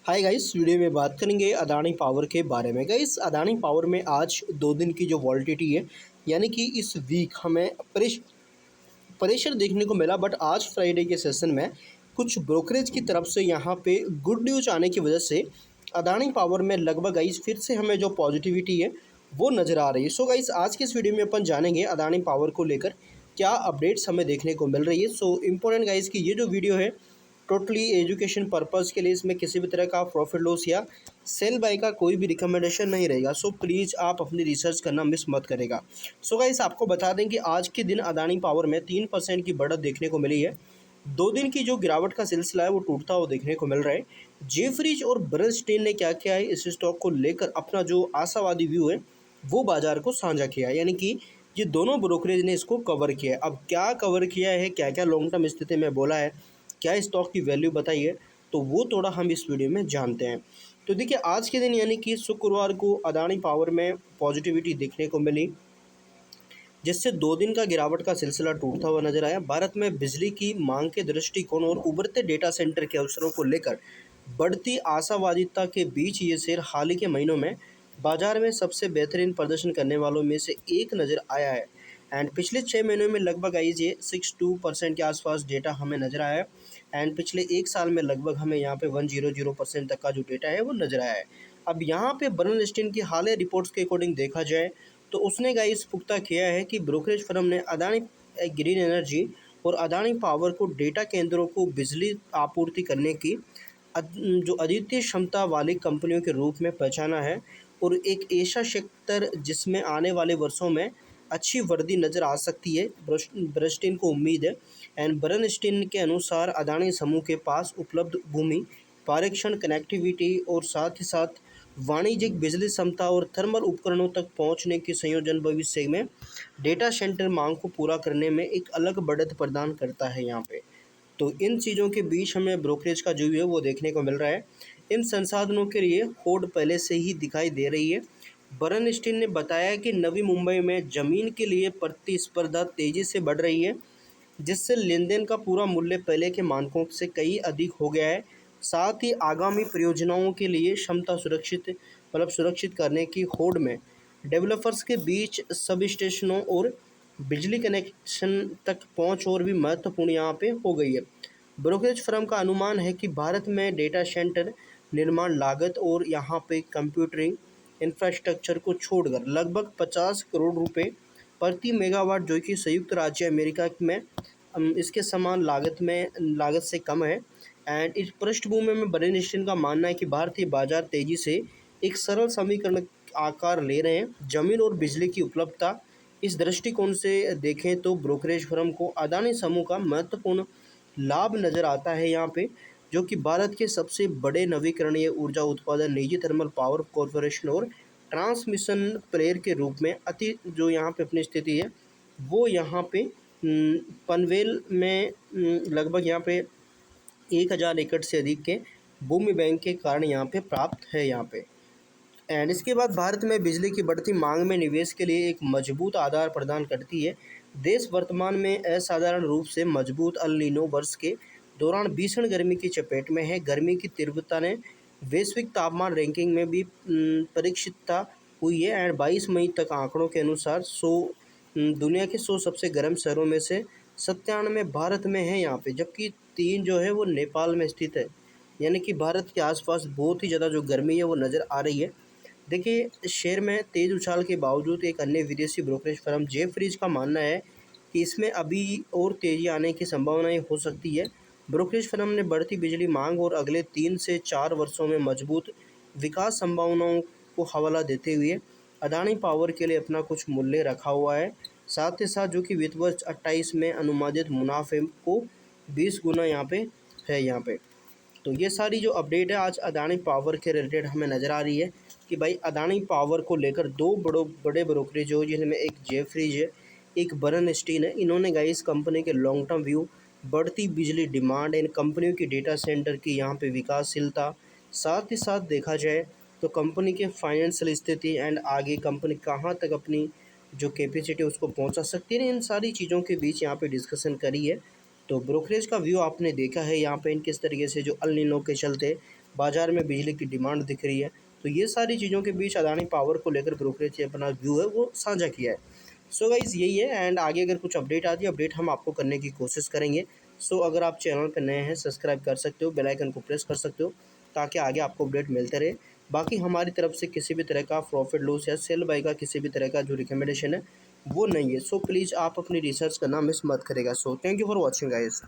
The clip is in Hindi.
हाय गाइस, वीडियो में बात करेंगे अदानी पावर के बारे में। गाइस, अदानी पावर में आज 2 दिन की जो वॉलेटिलिटी है, यानी कि इस वीक हमें प्रेशर देखने को मिला। बट आज फ्राइडे के सेशन में कुछ ब्रोकरेज की तरफ से यहाँ पे गुड न्यूज़ आने की वजह से अदानी पावर में लगभग गाइस फिर से हमें जो पॉजिटिविटी है वो नज़र आ रही है। सो गाइस, आज के इस वीडियो में अपन जानेंगे अदानी पावर को लेकर क्या अपडेट्स हमें देखने को मिल रही है। सो इम्पोर्टेंट गाइस कि ये जो वीडियो है टोटली एजुकेशन पर्पज़ के लिए, इसमें किसी भी तरह का प्रॉफिट लॉस या सेल बाय का कोई भी रिकमेंडेशन नहीं रहेगा। सो प्लीज़ आप अपनी रिसर्च करना मिस मत करेगा। सो गाइस, आपको बता दें कि आज के दिन अदानी पावर में 3% की बढ़त देखने को मिली है। 2 दिन की जो गिरावट का सिलसिला है वो टूटता हुआ देखने को मिल रहा है। जेफरीज और बर्नस्टीन ने क्या किया है, इस स्टॉक को लेकर अपना जो आशावादी व्यू है वो बाजार को साझा किया है। यानी कि ये दोनों ब्रोकरेज ने इसको कवर किया है। अब क्या कवर किया है, क्या क्या लॉन्ग टर्म स्थिति में बोला है, क्या स्टॉक की वैल्यू बताई है, तो वो थोड़ा हम इस वीडियो में जानते हैं। तो देखिए, आज के दिन यानी कि शुक्रवार को अदानी पावर में पॉजिटिविटी देखने को मिली, जिससे 2 दिन का गिरावट का सिलसिला टूटता हुआ नजर आया। भारत में बिजली की मांग के दृष्टिकोण और उभरते डेटा सेंटर के अवसरों को लेकर बढ़ती आशावादिता के बीच ये शेयर हाल ही के महीनों में बाजार में सबसे बेहतरीन प्रदर्शन करने वालों में से एक नज़र आया है। एंड पिछले 6 महीनों में लगभग ये 62% के आसपास डेटा हमें नज़र आया है। एंड पिछले 1 साल में लगभग हमें यहाँ पे 100% तक का जो डेटा है वो नज़र आया है। अब यहाँ पे बर्नस्टीन की हालिया रिपोर्ट्स के अकॉर्डिंग देखा जाए तो उसने गाइस पुख्ता किया है कि ब्रोकरेज फर्म ने अदानी ग्रीन एनर्जी और अदानी पावर को डेटा केंद्रों को बिजली आपूर्ति करने की जो अद्वितीय क्षमता वाली कंपनियों के रूप में पहचाना है, और एक ऐसा सेक्टर जिसमें आने वाले वर्षों में अच्छी वृद्धि नज़र आ सकती है, बर्नस्टीन को उम्मीद है। एंड बर्नस्टीन के अनुसार अदानी समूह के पास उपलब्ध भूमि, पारेषण, कनेक्टिविटी और साथ ही साथ वाणिज्यिक बिजली क्षमता और थर्मल उपकरणों तक पहुंचने के संयोजन भविष्य में डेटा सेंटर मांग को पूरा करने में एक अलग बढ़त प्रदान करता है यहाँ पे। तो इन चीज़ों के बीच हमें ब्रोकरेज का जो है वो देखने को मिल रहा है। इन संसाधनों के लिए होड़ पहले से ही दिखाई दे रही है। बर्नस्टीन ने बताया कि नवी मुंबई में ज़मीन के लिए प्रतिस्पर्धा तेज़ी से बढ़ रही है, जिससे लेन-देन का पूरा मूल्य पहले के मानकों से कहीं अधिक हो गया है। साथ ही आगामी परियोजनाओं के लिए क्षमता सुरक्षित करने की होड़ में डेवलपर्स के बीच सब स्टेशनों और बिजली कनेक्शन तक पहुंच और भी महत्वपूर्ण यहाँ पे हो गई है। ब्रोकरेज फर्म का अनुमान है कि भारत में डेटा सेंटर निर्माण लागत और यहाँ पे कंप्यूटरिंग इंफ्रास्ट्रक्चर को छोड़कर लगभग 50 करोड़ रुपए प्रति मेगावाट, जो कि संयुक्त राज्य अमेरिका में इसके समान लागत से कम है। एंड इस पृष्ठभूमि में बर्नस्टीन का मानना है कि भारतीय बाजार तेजी से एक सरल समीकरण आकार ले रहे हैं। जमीन और बिजली की उपलब्धता, इस दृष्टिकोण से देखें तो ब्रोकरेज फर्म को अदानी समूह का महत्वपूर्ण लाभ नज़र आता है यहाँ पे, जो कि भारत के सबसे बड़े नवीकरणीय ऊर्जा उत्पादन निजी थर्मल पावर कॉरपोरेशन और ट्रांसमिशन प्लेयर के रूप में अति जो यहाँ पे अपनी स्थिति है वो यहाँ पे पनवेल में लगभग यहाँ पे 1000 एकड़ से अधिक के भूमि बैंक के कारण यहाँ पे प्राप्त है यहाँ पे। एंड इसके बाद भारत में बिजली की बढ़ती मांग में निवेश के लिए एक मजबूत आधार प्रदान करती है। देश वर्तमान में असाधारण रूप से मजबूत अल नीनो वर्ष के दौरान भीषण गर्मी की चपेट में है। गर्मी की तीव्रता ने वैश्विक तापमान रैंकिंग में भी परीक्षितता हुई है। एंड 22 मई तक आंकड़ों के अनुसार दुनिया के 100 सबसे गर्म शहरों में से 97 भारत में है यहाँ पे, जबकि 3 जो है वो नेपाल में स्थित है। यानी कि भारत के आसपास बहुत ही ज़्यादा जो गर्मी है वो नज़र आ रही है। देखिए, शेयर में तेज़ उछाल के बावजूद एक अन्य विदेशी ब्रोकरेज फर्म जेफरीज का मानना है कि इसमें अभी और तेज़ी आने की संभावनाएं हो सकती है। ब्रोकरेज फर्म ने बढ़ती बिजली मांग और अगले 3 से 4 वर्षों में मजबूत विकास संभावनाओं को हवाला देते हुए अदानी पावर के लिए अपना कुछ मूल्य रखा हुआ है। साथ ही साथ जो कि वित्त वर्ष 28 में अनुमानित मुनाफे को 20 गुना यहाँ पे है यहाँ पे। तो ये सारी जो अपडेट है आज अदानी पावर के रिलेटेड हमें नज़र आ रही है कि भाई अदानी पावर को लेकर 2 बड़े ब्रोकरेज हो, जिनमें एक जेफरीज है, एक बर्नस्टीन है। इन्होंने गाइस कंपनी के लॉन्ग टर्म व्यू, बढ़ती बिजली डिमांड, इन कंपनियों की डेटा सेंटर की यहाँ पे विकासशीलता, साथ ही साथ देखा जाए तो कंपनी के फाइनेंशियल स्थिति एंड आगे कंपनी कहाँ तक अपनी जो कैपेसिटी उसको पहुँचा सकती है, इन सारी चीज़ों के बीच यहाँ पे डिस्कशन करी है। तो ब्रोकरेज का व्यू आपने देखा है यहाँ पे इन किस तरीके से जो अल नीनो के चलते बाज़ार में बिजली की डिमांड दिख रही है। तो ये सारी चीज़ों के बीच अदानी पावर को लेकर ब्रोकरेज ने अपना व्यू है वो साझा किया है। सो गाइज़ यही है, एंड आगे अगर कुछ अपडेट आती है, अपडेट हम आपको करने की कोशिश करेंगे। सो अगर आप चैनल पर नए हैं, सब्सक्राइब कर सकते हो, बेल आइकन को प्रेस कर सकते हो, ताकि आगे आपको अपडेट मिलते रहे। बाकी हमारी तरफ से किसी भी तरह का प्रॉफिट लॉस या सेल बाय का किसी भी तरह का जो रिकमेंडेशन है वो नहीं है। सो प्लीज़ आप अपनी रिसर्च करना मिस मत करेगा। So thank you for watching guys.